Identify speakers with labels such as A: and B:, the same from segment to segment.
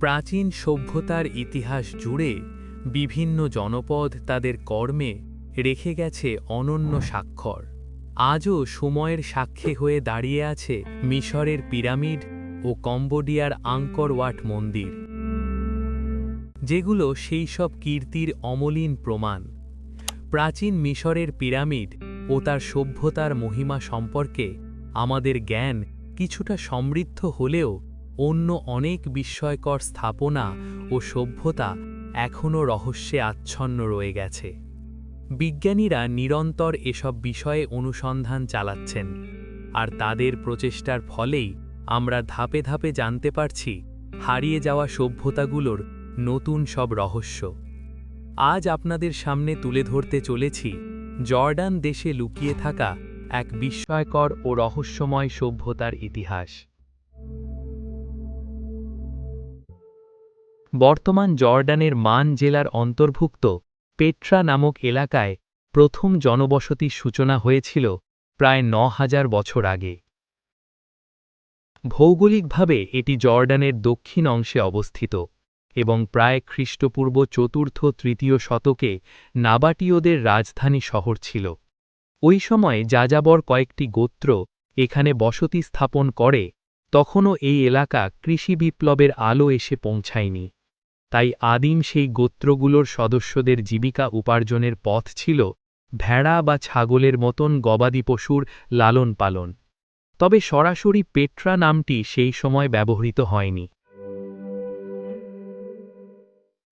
A: প্রাচীন সভ্যতার ইতিহাস জুড়ে বিভিন্ন জনপদ তাদের কর্মে রেখে গেছে অনন্য স্বাক্ষর। আজও সময়ের সাক্ষী হয়ে দাঁড়িয়ে আছে মিশরের পিরামিড ও কম্বোডিয়ার আঙ্কর ওয়াট মন্দির, যেগুলো সেই সব কীর্তির অমলিন প্রমাণ। প্রাচীন মিশরের পিরামিড ও তার সভ্যতার মহিমা সম্পর্কে আমাদের জ্ঞান কিছুটা সমৃদ্ধ হলেও অন্য অনেক বিস্ময়কর স্থাপনা ও সভ্যতা এখনও রহস্যে আচ্ছন্ন রয়ে গেছে। বিজ্ঞানীরা নিরন্তর এসব বিষয়ে অনুসন্ধান চালাচ্ছেন, আর তাদের প্রচেষ্টার ফলেই আমরা ধাপে ধাপে জানতে পারছি হারিয়ে যাওয়া সভ্যতাগুলোর নতুন সব রহস্য। আজ আপনাদের সামনে তুলে ধরতে চলেছি জর্ডান দেশে লুকিয়ে থাকা এক বিস্ময়কর ও রহস্যময় সভ্যতার ইতিহাস। বর্তমান জর্ডানের মান জেলার অন্তর্ভুক্ত পেট্রা নামক এলাকায় প্রথম জনবসতির সূচনা হয়েছিল প্রায় ৯,০০০ বছর আগে। ভৌগোলিকভাবে এটি জর্ডানের দক্ষিণ অংশে অবস্থিত এবং প্রায় খ্রিস্টপূর্ব চতুর্থ-তৃতীয় শতকে নাবাটীয়দের রাজধানী শহর ছিল। ওই সময় যাযাবর কয়েকটি গোত্র এখানে বসতি স্থাপন করে, তখনও এই এলাকা কৃষি বিপ্লবের আলো এসে পৌঁছায়নি। তাই আদিম সেই গোত্রগুলোর সদস্যদের জীবিকা উপার্জনের পথ ছিল ভেড়া বা ছাগলের মতন গবাদি পশুর লালন পালন। তবে সরাসরি পেট্রা নামটি সেই সময় ব্যবহৃত হয়নি।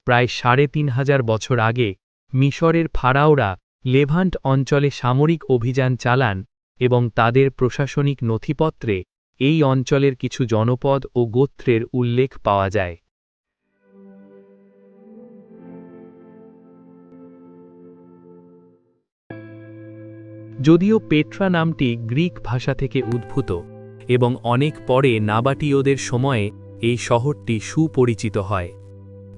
A: প্রায় ৩,৫০০ বছর আগে মিশরের ফারাওরা লেভান্ট অঞ্চলে সামরিক অভিযান চালান এবং তাদের প্রশাসনিক নথিপত্রে এই অঞ্চলের কিছু জনপদ ও গোত্রের উল্লেখ পাওয়া যায়। যদিও পেট্রা নামটি গ্রিক ভাষা থেকে উদ্ভূত এবং অনেক পরে নাবাটীয়দের সময়ে এই শহরটি সুপরিচিত হয়।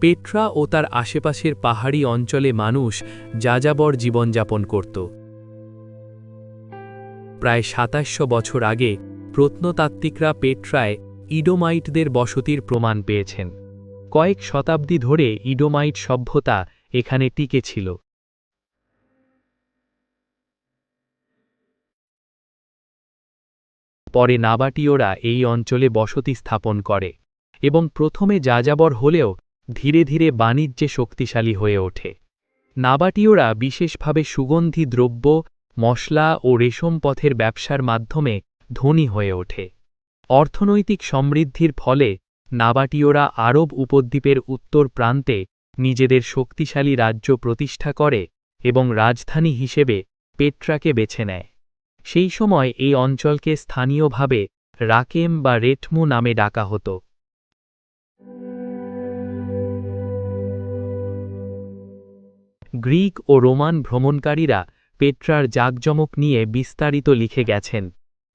A: পেট্রা ও তার আশেপাশের পাহাড়ি অঞ্চলে মানুষ যাযাবর জীবনযাপন করত। প্রায় ২৭০০ বছর আগে প্রত্নতাত্ত্বিকরা পেট্রায় ইডোমাইটদের বসতির প্রমাণ পেয়েছেন। কয়েক শতাব্দী ধরে ইডোমাইট সভ্যতা এখানে টিকে ছিল। পরে নাবাটীয়রা এই অঞ্চলে বসতি স্থাপন করে এবং প্রথমে যাযাবর হলেও ধীরে ধীরে বাণিজ্যে শক্তিশালী হয়ে ওঠে। নাবাটীয়রা বিশেষভাবে সুগন্ধি দ্রব্য, মশলা ও রেশম পথের ব্যবসার মাধ্যমে ধনী হয়ে ওঠে। অর্থনৈতিক সমৃদ্ধির ফলে নাবাটীয়রা আরব উপদ্বীপের উত্তর প্রান্তে নিজেদের শক্তিশালী রাজ্য প্রতিষ্ঠা করে এবং রাজধানী হিসেবে পেট্রাকে বেছে নেয়। সেই সময় এই অঞ্চলকে স্থানীয়ভাবে রাকেম বা রেটমু নামে ডাকা হতো। গ্রিক ও রোমান ভ্রমণকারীরা পেট্রার জাঁকজমক নিয়ে বিস্তারিত লিখে গেছেন,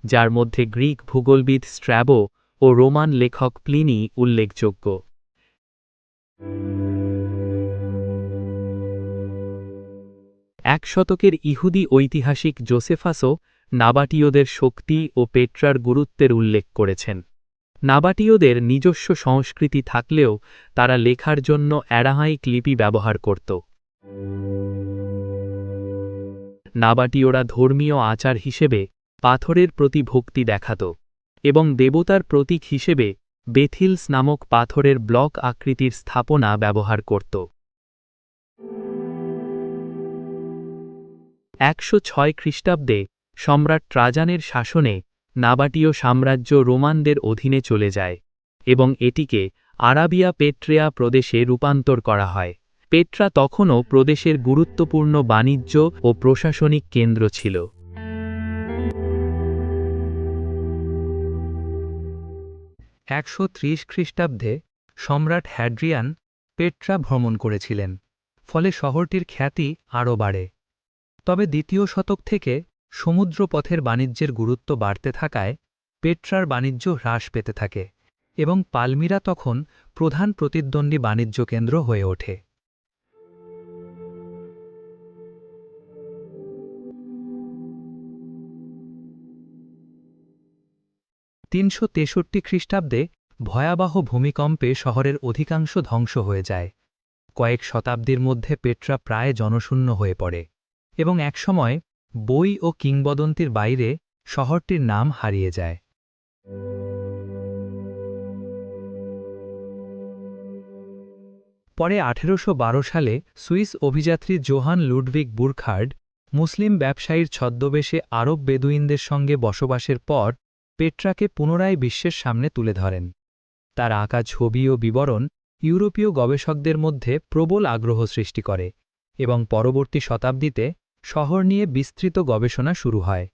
A: যার মধ্যে গ্রিক ভূগোলবিদ স্ট্র্যাবো ও রোমান লেখক প্লিনি উল্লেখযোগ্য। এক শতকের ইহুদি ঐতিহাসিক জোসেফাসও নাবাটীয়দের শক্তি ও পেট্রার গুরুত্বের উল্লেখ করেছেন। নাবাটীয়দের নিজস্ব সংস্কৃতি থাকলেও তারা লেখার জন্য অ্যারামাইক লিপি ব্যবহার করত। নাবাটীয়রা ধর্মীয় আচার হিসেবে পাথরের প্রতি ভক্তি দেখাত এবং দেবতার প্রতীক হিসেবে বেথিলস নামক পাথরের ব্লক আকৃতির স্থাপনা ব্যবহার করত। ১০৬ খ্রিস্টাব্দে সম্রাট ট্রাজানের শাসনে নাবাটীয় সাম্রাজ্য রোমানদের অধীনে চলে যায় এবং এটিকে আরাবিয়া পেট্রিয়া প্রদেশে রূপান্তর করা হয়। পেট্রা তখনও প্রদেশের গুরুত্বপূর্ণ বাণিজ্য ও প্রশাসনিক কেন্দ্র ছিল। ১৩০ খ্রিস্টাব্দে সম্রাট হ্যাড্রিয়ান পেট্রা ভ্রমণ করেছিলেন, ফলে শহরটির খ্যাতি আরও বাড়ে। তবে দ্বিতীয় শতক থেকে সমুদ্রপথের বাণিজ্যের গুরুত্ব বাড়তে থাকায় পেট্রার বাণিজ্য হ্রাস পেতে থাকে এবং পালমিরা তখন প্রধান প্রতিদ্বন্দ্বী বাণিজ্য কেন্দ্র হয়ে ওঠে। ৩৬৩ খ্রিস্টাব্দে
B: ভয়াবহ ভূমিকম্পে শহরের অধিকাংশ ধ্বংস হয়ে যায়। কয়েক শতাব্দীর মধ্যে পেট্রা প্রায় জনশূন্য হয়ে পড়ে এবং একসময় বই ও কিংবদন্তির বাইরে শহরটির নাম হারিয়ে যায়। পরে 1812 সালে সুইস অভিযাত্রী জোহান লুডভিগ বুরখার্ড মুসলিম ব্যবসায়ীর ছদ্মবেশে আরব বেদুইনদের সঙ্গে বসবাসের পর পেট্রাকে পুনরায় বিশ্বের সামনে তুলে ধরেন। তার আঁকা ছবি ও বিবরণ ইউরোপীয় গবেষকদের মধ্যে প্রবল আগ্রহ সৃষ্টি করে এবং পরবর্তী শতাব্দীতে শহর নিয়ে বিস্তৃত গবেষণা শুরু হয়।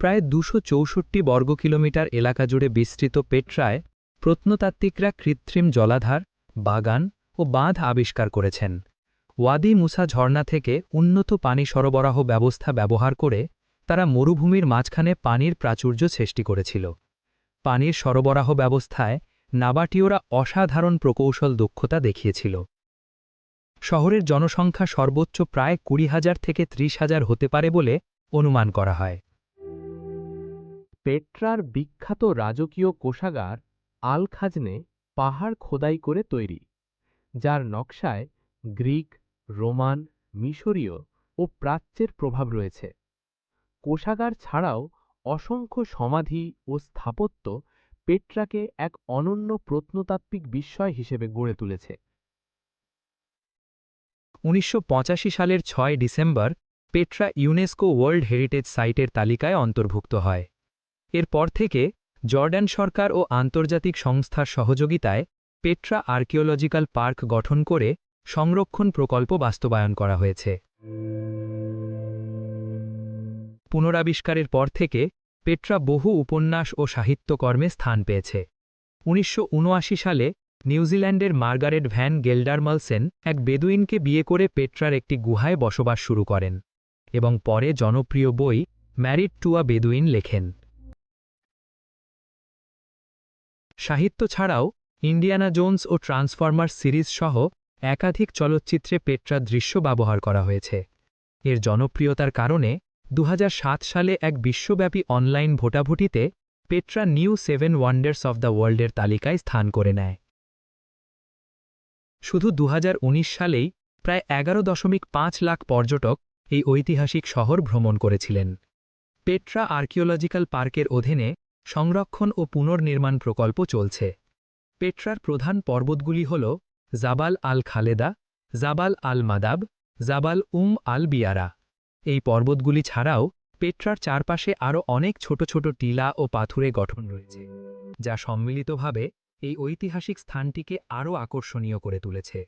B: প্রায় 264 বর্গ কিলোমিটার এলাকা জুড়ে বিস্তৃত পেট্রায় প্রত্নতাত্ত্বিকরা কৃত্রিম জলাধার, বাগান ও বাঁধ আবিষ্কার করেছেন। ওয়াদি মুসা ঝর্ণা থেকে উন্নত পানি সরবরাহ ব্যবস্থা ব্যবহার করে তারা মরুভূমির মাঝখানে পানির প্রাচুর্য সৃষ্টি করেছিল। পানির সরবরাহ ব্যবস্থায় নাবাটীয়রা অসাধারণ প্রকৌশল দক্ষতা দেখিয়েছিল। শহরের জনসংখ্যা সর্বোচ্চ প্রায় 20,000 থেকে 30,000 হতে পারে বলে অনুমান করা হয়।
A: পেট্রার বিখ্যাত রাজকীয় কোষাগার আল খাজনে পাহাড় খোদাই করে তৈরি, যার নকশায় গ্রিক, রোমান, মিশরীয় ও প্রাচ্যের প্রভাব রয়েছে। কোষাগার ছাড়াও অসংখ্য সমাধি ও স্থাপত্য পেট্রাকে এক অনন্য প্রত্নতাত্ত্বিক বিস্ময় হিসেবে গড়ে তুলেছে।
B: 1985 সালের 6 December Petra UNESCO world heritage সাইটের তালিকায় অন্তর্ভুক্ত হয়। এরপর থেকে জর্ডান সরকার ও আন্তর্জাতিক সংস্থার সহযোগিতায় পেট্রা আর্কিওলজিক্যাল পার্ক গঠন করে সংরক্ষণ প্রকল্প বাস্তবায়ন করা হয়েছে। পুনরাবিষ্কারের পর থেকে পেট্রা বহু উপন্যাস ও সাহিত্যকর্মে স্থান পেয়েছে। 1979 সালে নিউজিল্যান্ডের মার্গারেট ভ্যান গেল্ডারমালসেন এক বেদুইনকে বিয়ে করে পেট্রার একটি গুহায় বসবাস শুরু করেন এবং পরে জনপ্রিয় বই ম্যারিড টু আ বেদুইন লেখেন। সাহিত্য ছাড়াও ইন্ডিয়ানা জোন্স ও ট্রান্সফরমার্স সিরিজ সহ একাধিক চলচ্চিত্রে পেট্রা দৃশ্য ব্যবহার করা হয়েছে। এর জনপ্রিয়তার কারণে 2007 সালে এক বিশ্বব্যাপী অনলাইন ভোটাভুটিতে Petra new 7 wonders of the ওয়ার্ল্ডের তালিকায় স্থান করে নেয়। শুধু 2019 সালেই প্রায় 11.5 লাখ পর্যটক এই ঐতিহাসিক শহর ভ্রমণ করেছিলেন। পেট্রা আর্কিওলজিক্যাল পার্কের অধীনে সংরক্ষণ ও পুনর্নির্মাণ প্রকল্প চলছে। পেট্রার প্রধান পর্বতগুলি হল জাবাল আল খালেদা, জাবাল আল মাদাব, জাবাল আল বিয়ারা। এই পর্বতগুলি ছাড়াও পেট্রার চারপাশে আরও অনেক ছোট ছোট টিলা ও পাথুরে গঠন রয়েছে, যা সম্মিলিতভাবে এই ঐতিহাসিক স্থানটিকে আরও আকর্ষণীয় করে তুলেছে।